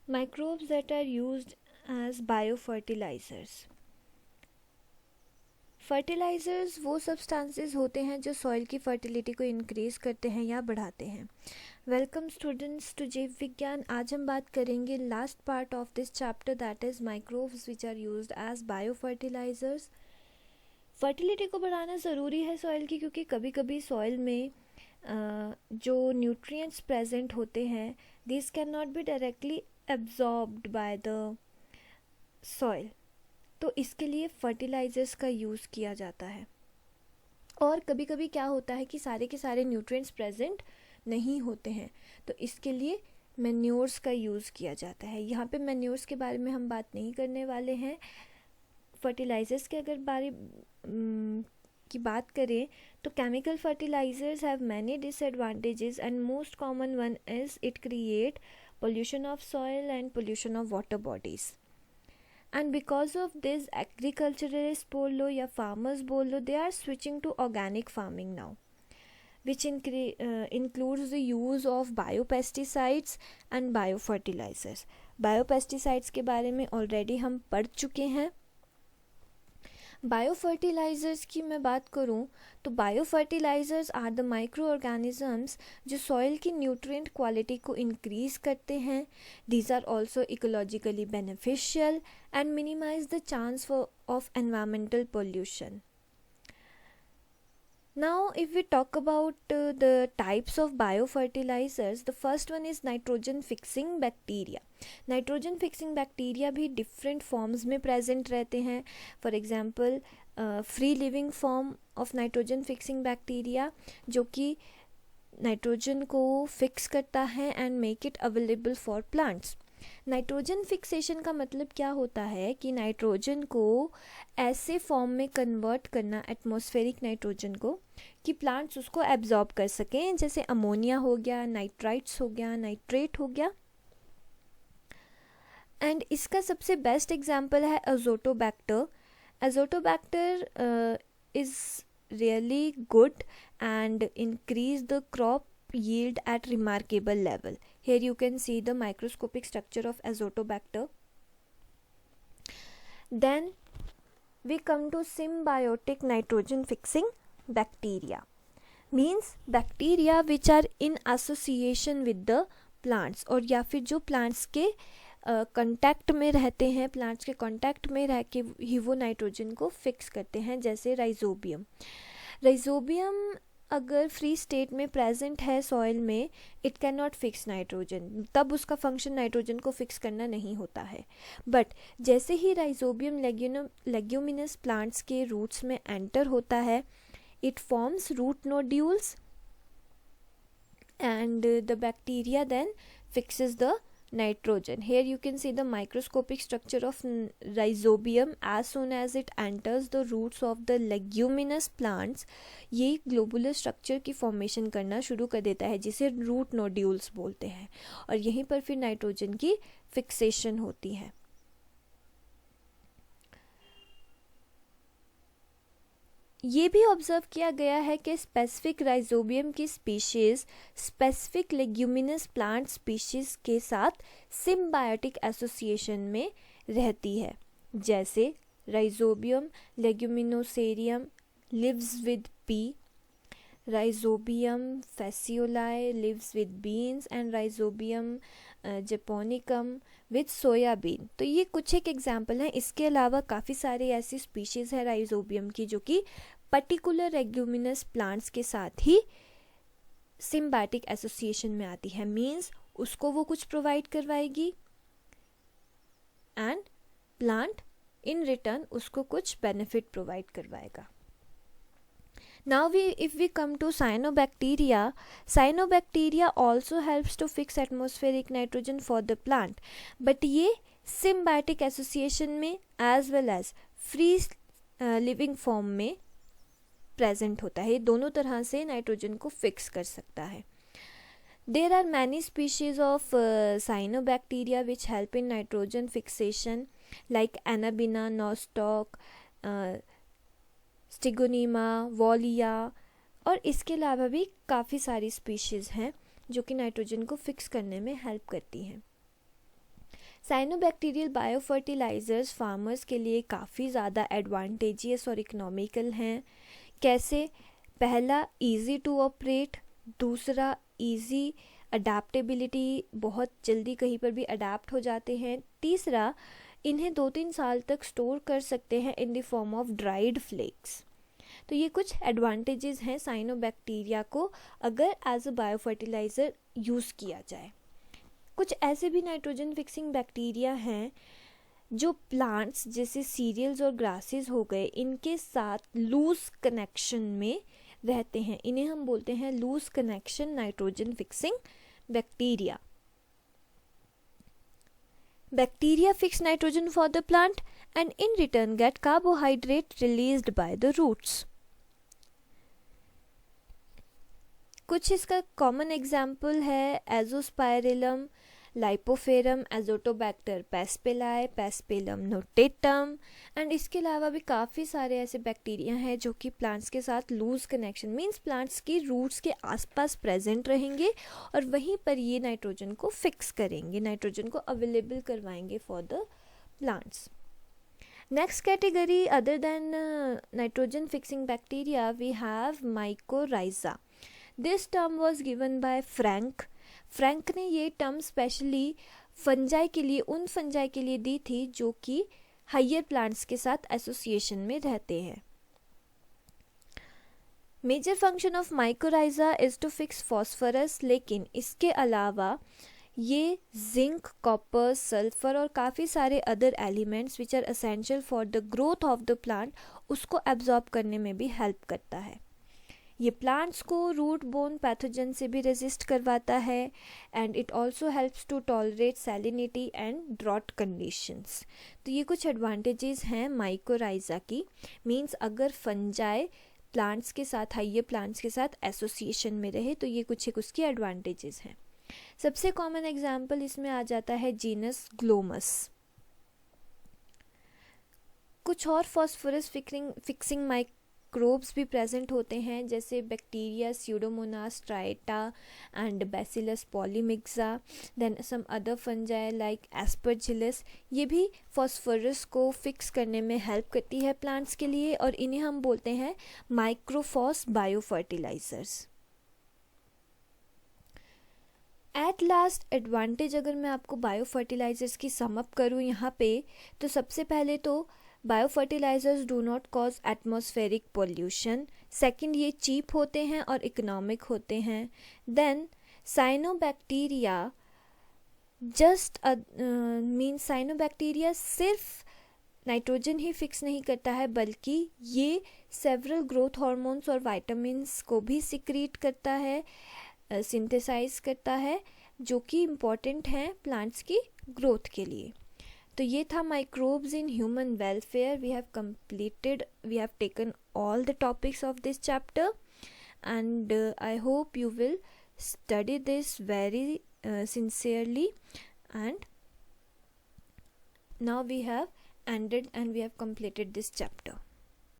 Microbes that are used as biofertilizers. Fertilizers वो substances होते हैं जो सॉइल की फर्टिलिटी को इंक्रीज़ करते हैं या बढ़ाते हैं. वेलकम स्टूडेंट्स टू जीव विज्ञान. आज हम बात करेंगे last part of this chapter, that is microbes which are used as bio fertilizers. Fertility को बढ़ाना ज़रूरी है सॉइल की, क्योंकि कभी कभी सॉइल में जो न्यूट्रिएंट्स प्रेजेंट होते हैं this can not be directly absorbed by the soil, तो इसके लिए फर्टिलाइज़र्स का यूज़ किया जाता है. और कभी कभी क्या होता है कि सारे के सारे न्यूट्रिएंट्स प्रेजेंट नहीं होते हैं, तो इसके लिए मैन्योर्स का यूज़ किया जाता है. यहाँ पे मैन्योर्स के बारे में हम बात नहीं करने वाले हैं. फर्टिलाइज़र्स के अगर की बात करें तो chemical fertilizers have many disadvantages and most common one is it create pollution of soil and pollution of water bodies. And because of this, agriculturalists बोल लो या farmers बोल लो, they are switching to organic farming now, which includes the use of biopesticides and biofertilizers. Biopesticides के बारे में already हम पढ़ चुके हैं. बायोफर्टिलाइज़र्स की मैं बात करूं तो biofertilizers are the micro organisms जो सॉइल की न्यूट्रिएंट क्वालिटी को इंक्रीज़ करते हैं. These are also ecologically beneficial and minimize the chance of environmental pollution. Now, if we talk about the types of biofertilizers, the first one is nitrogen fixing bacteria. Nitrogen fixing bacteria भी different forms में present रहते हैं. For example, free living form of nitrogen fixing bacteria जो कि nitrogen को fix करता है and make it available for plants. Nitrogen fixation का मतलब क्या होता है कि नाइट्रोजन को ऐसे फॉर्म में कन्वर्ट करना, एटमॉस्फेरिक नाइट्रोजन को, कि प्लांट्स उसको एब्जॉर्ब कर सकें, जैसे अमोनिया हो गया, नाइट्राइट्स हो गया, नाइट्रेट हो गया. एंड इसका सबसे बेस्ट एग्जांपल है Azotobacter. Azotobacter is really good and increase the crop yield at remarkable level. Here you can see the microscopic structure of Azotobacter. Then we come to symbiotic nitrogen fixing bacteria. Means bacteria which are in association with the plants, और या फिर जो plants के contact में रहते हैं, plants के contact में रह के ही वो नाइट्रोजन को फिक्स करते हैं, जैसे राइजोबियम. राइजोबियम अगर फ्री स्टेट में प्रेजेंट है सॉइल में, it can not fix nitrogen, तब उसका फंक्शन नाइट्रोजन को फिक्स करना नहीं होता है. बट जैसे ही राइजोबियम लेग्यूमिनस प्लांट्स के रूट्स में एंटर होता है, it forms root nodules and the bacteria then fixes the nitrogen. Here you can see the microscopic structure of rhizobium as soon as it enters the roots of the leguminous plants. ये globular structure की formation करना शुरू कर देता है, जिसे root nodules बोलते हैं, और यहीं पर फिर नाइट्रोजन की फिक्सेशन होती है. ये भी ऑब्जर्व किया गया है कि स्पेसिफिक राइजोबियम की species specific leguminous plant species के साथ सिम्बायोटिक एसोसिएशन में रहती है. जैसे Rhizobium leguminosarum lives with pea, Rhizobium phaseoli lives with beans and Rhizobium japonicum with soybean. तो ये कुछ एक एग्जाम्पल हैं. इसके अलावा काफ़ी सारे ऐसी स्पीशीज़ है राइजोबियम की जो कि पर्टिकुलर लेग्यूमिनस प्लांट्स के साथ ही सिम्बायोटिक एसोसिएशन में आती है. मींस उसको वो कुछ प्रोवाइड करवाएगी एंड प्लांट इन रिटर्न उसको कुछ बेनिफिट प्रोवाइड करवाएगा. Now if we come to cyanobacteria, cyanobacteria also helps to fix atmospheric nitrogen for the plant, but ये symbiotic association में as well as free living form में present होता है. दोनों तरह से नाइट्रोजन को फिक्स कर सकता है. There are many species of cyanobacteria which help in nitrogen fixation like Anabaena, nostoc, स्टिगोनीमा, Walia, और इसके अलावा भी काफ़ी सारी स्पीशीज़ हैं जो कि नाइट्रोजन को फिक्स करने में हेल्प करती हैं. साइनोबैक्टीरियल बायोफर्टिलाइजर्स फार्मर्स के लिए काफ़ी ज़्यादा एडवांटेजियस और इकोनॉमिकल हैं। कैसे? पहला, इजी टू ऑपरेट। दूसरा, इजी अडेप्टेबिलिटी, बहुत जल्दी कहीं पर भी अडेप्ट हो जाते हैं। तीसरा, इन्हें 2-3 साल तक स्टोर कर सकते हैं in the form of dried flakes. तो ये कुछ एडवांटेजेस हैं साइनोबैक्टीरिया को अगर एज अ बायोफर्टिलाइज़र यूज़ किया जाए। कुछ ऐसे भी नाइट्रोजन फिक्सिंग बैक्टीरिया हैं जो प्लांट्स जैसे सीरियल्स और ग्रासेस हो गए, इनके साथ लूज कनेक्शन में रहते हैं। इन्हें हम बोलते हैं loose connection nitrogen fixing bacteria. Bacteria fix nitrogen for the plant and in return get carbohydrate released by the roots. कुछ इसका कॉमन एग्जाम्पल है एजोस्पाइरिलम, लाइपोफेरम, एजोटोबैक्टर पेस्पेलाई, पेस्पेलम नोटेटम एंड इसके अलावा भी काफ़ी सारे ऐसे बैक्टीरिया हैं जो कि प्लांट्स के साथ लूज कनेक्शन मींस प्लांट्स की रूट्स के आसपास प्रेजेंट रहेंगे और वहीं पर ये नाइट्रोजन को फिक्स करेंगे, नाइट्रोजन को अवेलेबल करवाएंगे for the plants. Next category other than nitrogen fixing bacteria we have mycorrhiza. This term was given by Frank ने ये टर्म स्पेशली फंजाई के लिए, उन फंजाई के लिए दी थी जो कि हायर प्लांट्स के साथ एसोसिएशन में रहते हैं। Major function of mycorrhiza is to fix phosphorus, लेकिन इसके अलावा ये जिंक, कॉपर, सल्फर और काफ़ी सारे other elements which are essential for the growth of the plant उसको एब्जॉर्ब करने में भी हेल्प करता है। ये प्लांट्स को रूट बोन पैथोजन से भी रेजिस्ट करवाता है and it also helps to tolerate salinity and drought conditions. तो ये कुछ एडवांटेजेस हैं माइकोराइजा की। मींस अगर फंजाई प्लांट्स के साथ, हाइयर प्लांट्स के साथ एसोसिएशन में रहे तो ये कुछ एक उसकी एडवांटेजेस हैं। सबसे कॉमन एग्जाम्पल इसमें आ जाता है जीनस ग्लोमस। कुछ और फॉस्फोरस फिक्सिंग माइक्रोब्स भी प्रेजेंट होते हैं जैसे bacteria Pseudomonas striata and Bacillus polymyxa, then some other fungi like Aspergillus. ये भी फॉस्फोरस को फिक्स करने में हेल्प करती है प्लांट्स के लिए और इन्हें हम बोलते हैं माइक्रोफॉस बायोफर्टिलाइजर्स। एट लास्ट एडवांटेज अगर मैं आपको बायोफर्टिलाइजर्स की सम अप करूँ यहाँ पे, तो सबसे पहले तो biofertilizers do not cause atmospheric pollution. Second, ये चीप होते हैं और इकोनॉमिक होते हैं। देन साइनोबैक्टीरिया साइनोबैक्टीरिया सिर्फ नाइट्रोजन ही फिक्स नहीं करता है बल्कि ये सेवरल ग्रोथ हार्मोन्स और विटामिन्स को भी सिक्रीट करता है, सिंथेसाइज करता है, जो कि इम्पॉर्टेंट हैं प्लांट्स की ग्रोथ के लिए। तो ये था microbes in human welfare. We have taken all the topics of this chapter and I hope you will study this very sincerely, and now we have ended and we have completed this chapter.